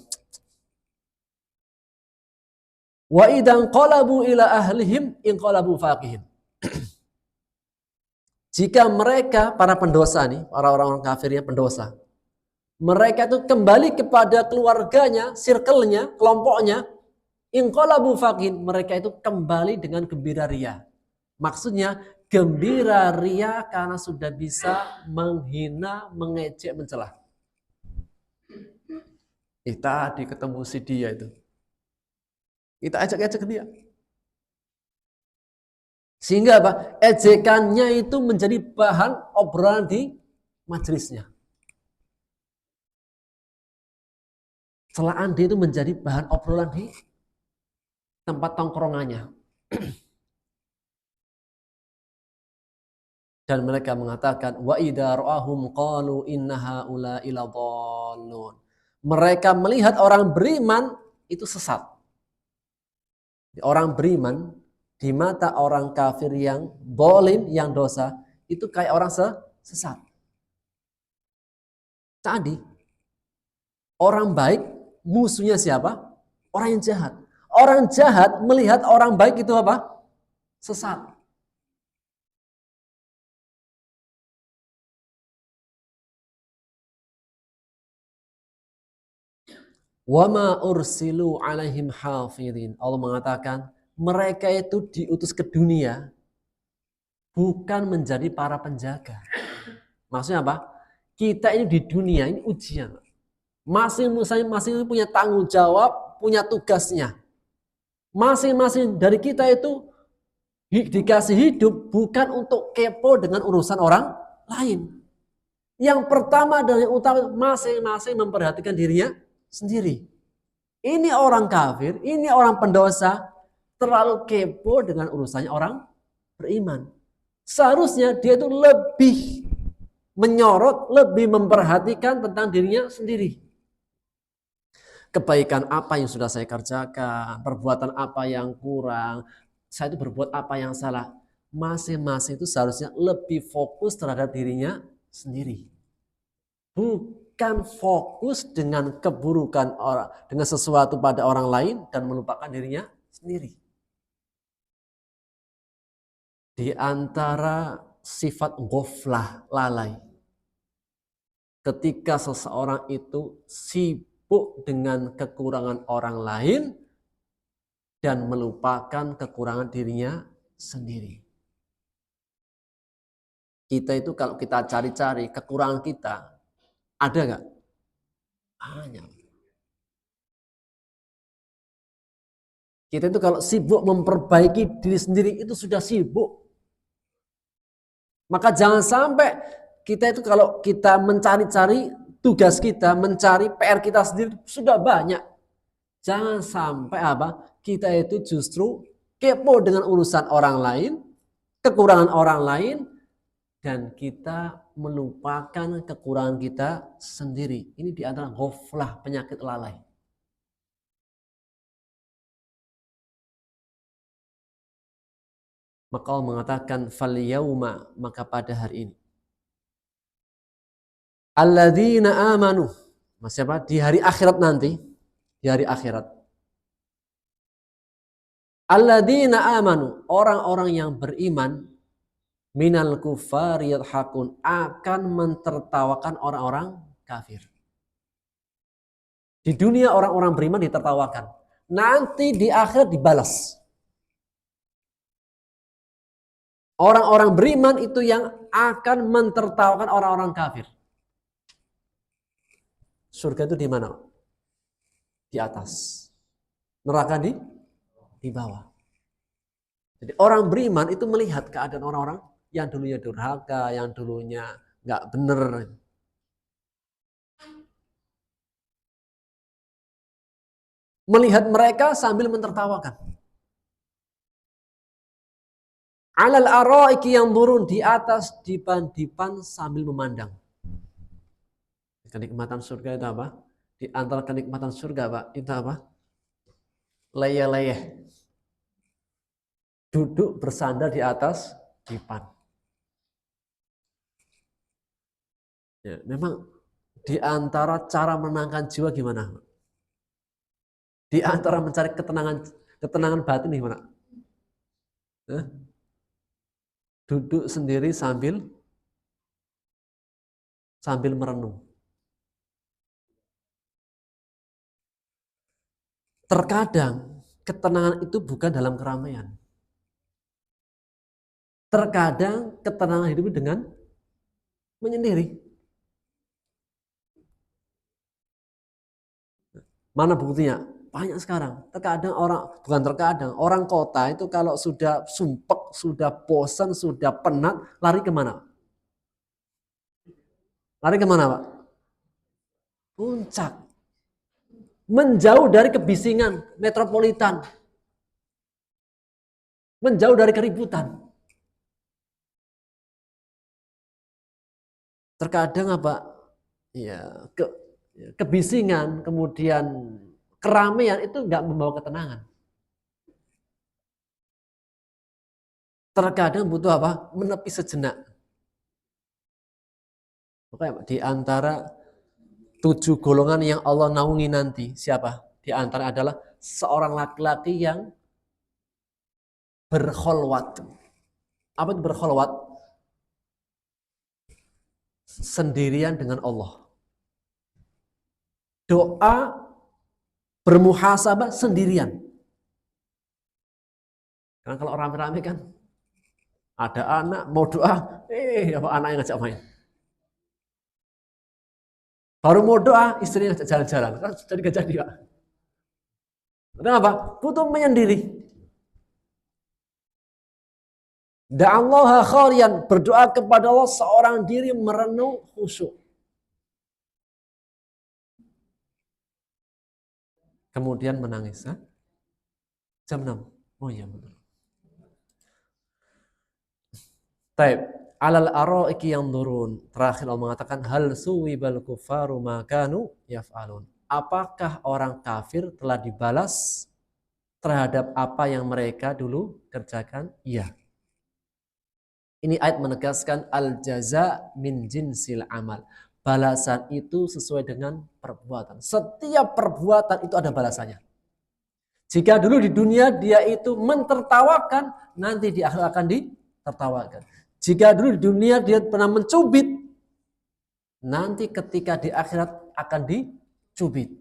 Wa idan qalabu ila ahlihim inqalabu faqihin. Jika mereka para pendosa nih, para orang-orang kafirnya pendosa, mereka itu kembali kepada keluarganya, circle-nya, kelompoknya, inqalabu faqihin, mereka itu kembali dengan gembira ria. Maksudnya gembira ria karena sudah bisa menghina, mengejek, mencela. Tadi ketemu si dia itu. Kita ajak-ajak dia. Sehingga apa? Ejekannya itu menjadi bahan obrolan di majelisnya. Celaan dia itu menjadi bahan obrolan di tempat tongkrongannya. Dan mereka mengatakan wa idza ra'ahum qalu inna haula ila dhallun. Mereka melihat orang beriman itu sesat. Orang beriman di mata orang kafir yang zalim, yang dosa, itu kayak orang sesat. Tadi orang baik musuhnya siapa? Orang yang jahat. Orang jahat melihat orang baik itu apa? Sesat. Wama ursilu alaihim hafidhin. Allah mengatakan mereka itu diutus ke dunia bukan menjadi para penjaga. Maksudnya apa? Kita ini di dunia ini ujian. Masing-masing punya tanggung jawab, punya tugasnya. Masing-masing dari kita itu dikasih hidup bukan untuk kepo dengan urusan orang lain. Yang pertama dan yang utama masing-masing memperhatikan dirinya sendiri. Ini orang kafir, ini orang pendosa, terlalu kepo dengan urusannya orang beriman. Seharusnya dia itu lebih menyorot, lebih memperhatikan tentang dirinya sendiri. Kebaikan apa yang sudah saya kerjakan, perbuatan apa yang kurang, saya itu berbuat apa yang salah. Masing-masing itu seharusnya lebih fokus terhadap dirinya sendiri. Bukan fokus dengan keburukan orang, dengan sesuatu pada orang lain dan melupakan dirinya sendiri. Di antara sifat ghaflah, lalai. Ketika seseorang itu sibuk dengan kekurangan orang lain dan melupakan kekurangan dirinya sendiri. Kita itu kalau kita cari-cari kekurangan kita, ada nggak? Banyak. Kita itu kalau sibuk memperbaiki diri sendiri itu sudah sibuk. Maka jangan sampai kita itu kalau kita mencari-cari tugas kita, mencari PR kita sendiri sudah banyak. Jangan sampai apa? Kita itu justru kepo dengan urusan orang lain, kekurangan orang lain, dan kita melupakan kekurangan kita sendiri. Ini di antara ghaflah, penyakit lalai. Maka Allah mengatakan fal yauma, maka pada hari ini. Alladzina amanu. Maksudnya apa? Di hari akhirat nanti, di hari akhirat. Alladzina amanu, orang-orang yang beriman minal kufari yadhakun, akan mentertawakan orang-orang kafir. Di dunia orang-orang beriman ditertawakan. Nanti di akhir dibalas. Orang-orang beriman itu yang akan mentertawakan orang-orang kafir. Surga itu di mana? Di atas. Neraka di bawah. Jadi orang beriman itu melihat keadaan orang-orang yang dulunya durhaka, yang dulunya nggak benar. Melihat mereka sambil mentertawakan. Alal araiki yang turun di atas dipan-dipan sambil memandang. Kenikmatan surga itu apa? Di antara kenikmatan surga, Pak, itu apa? Leyeh-leyeh. Duduk bersandar di atas dipan. Ya, memang di antara cara menenangkan jiwa gimana? Di antara mencari ketenangan batin gimana? Duduk sendiri sambil merenung. Terkadang ketenangan itu bukan dalam keramaian. Terkadang ketenangan hidup dengan menyendiri. Mana buktinya? Banyak sekarang. Orang kota itu kalau sudah sumpek, sudah bosan, sudah penat, lari kemana? Lari kemana, Pak? Puncak. Menjauh dari kebisingan metropolitan. Menjauh dari keributan. Terkadang apa? Ya, kebisingan, kemudian keramaian itu nggak membawa ketenangan. Terkadang butuh apa? Menepi sejenak. Makanya di antara 7 golongan yang Allah naungi nanti, siapa? Di antara adalah seorang laki-laki yang berkholwat. Apa itu berkholwat? Sendirian dengan Allah. Doa bermuhasabah sendirian. Karena kalau rame-rame kan ada anak mau doa, apa anak yang ngajak main. Baru mau doa, istrinya ngajak jalan-jalan. Kan jadi gak jadi, Pak. Kenapa? Butuh menyendiri. Da'allaha khalian, berdoa kepada Allah seorang diri merenung khusyuk. Kemudian menangis. Jam 6. Oh iya benar. Taib. Alal araiki yang turun. Terakhir Allah mengatakan hal suwibal kufaru makanu yaf'alun. Apakah orang kafir telah dibalas terhadap apa yang mereka dulu kerjakan? Iya. Ini ayat menegaskan al-jaza min jinsil amal. Balasan itu sesuai dengan perbuatan. Setiap perbuatan itu ada balasannya. Jika dulu di dunia dia itu mentertawakan, nanti di akhirat akan ditertawakan. Jika dulu di dunia dia pernah mencubit, nanti ketika di akhirat akan dicubit.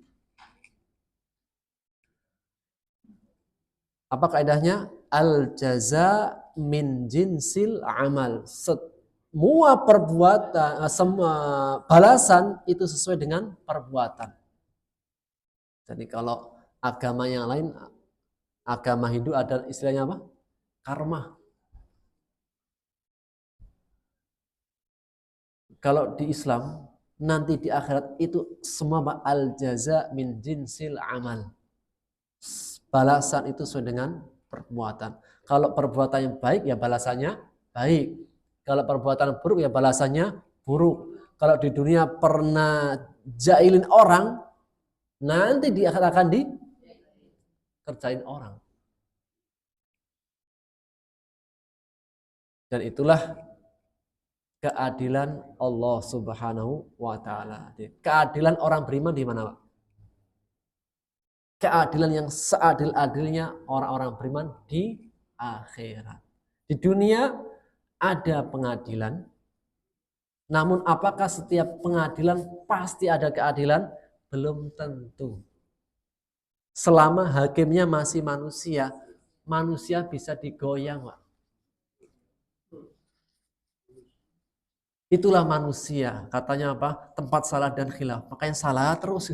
Apa kaidahnya? Al-jaza min jinsil amal. Semua perbuatan, semua balasan itu sesuai dengan perbuatan. Jadi kalau agama yang lain, agama Hindu ada istilahnya apa? Karma. Kalau di Islam, nanti di akhirat itu semua al-jaza min jinsil amal. Balasan itu sesuai dengan perbuatan. Kalau perbuatan yang baik, ya balasannya baik. Kalau perbuatan buruk, ya balasannya buruk. Kalau di dunia pernah jailin orang, nanti di akhirat akan dikerjain orang. Dan itulah keadilan Allah Subhanahu wa taala. Keadilan orang beriman di mana, Pak? Keadilan yang seadil-adilnya orang-orang beriman di akhirat. Di dunia ada pengadilan, namun apakah setiap pengadilan pasti ada keadilan? Belum tentu. Selama hakimnya masih manusia, manusia bisa digoyang, Pak. Itulah manusia, katanya apa? Tempat salah dan khilaf. Makanya salah terus.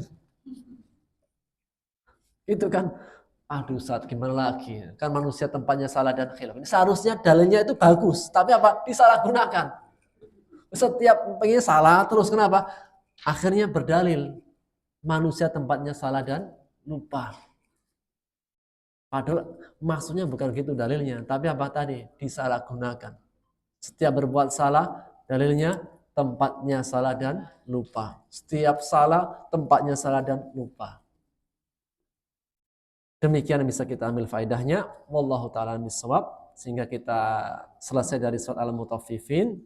Itu kan Aduh Ustaz, gimana lagi? Kan manusia tempatnya salah dan khilaf. Ini seharusnya dalilnya itu bagus, tapi apa? Disalahgunakan. Setiap pengen salah terus, kenapa? Akhirnya berdalil manusia tempatnya salah dan lupa. Padahal maksudnya bukan gitu dalilnya, tapi apa tadi? Disalahgunakan. Setiap berbuat salah, dalilnya tempatnya salah dan lupa. Setiap salah, tempatnya salah dan lupa. Demikian yang bisa kita ambil faedahnya. Wallahu ta'ala bisawab. Sehingga kita selesai dari surat Al-Mutaffifin.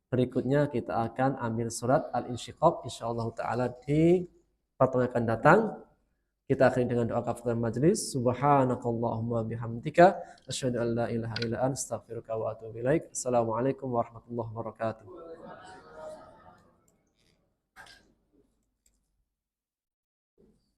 Berikutnya kita akan ambil surat Al-Insyiqaq. InsyaAllah ta'ala di pertemuan akan datang. Kita akhiri dengan doa kafaratul majlis. Subhanakallahumma bihamdika. Asyhadu an la ilaha illa anta astaghfiruka wa atubu ilaik. Assalamualaikum warahmatullahi wabarakatuh.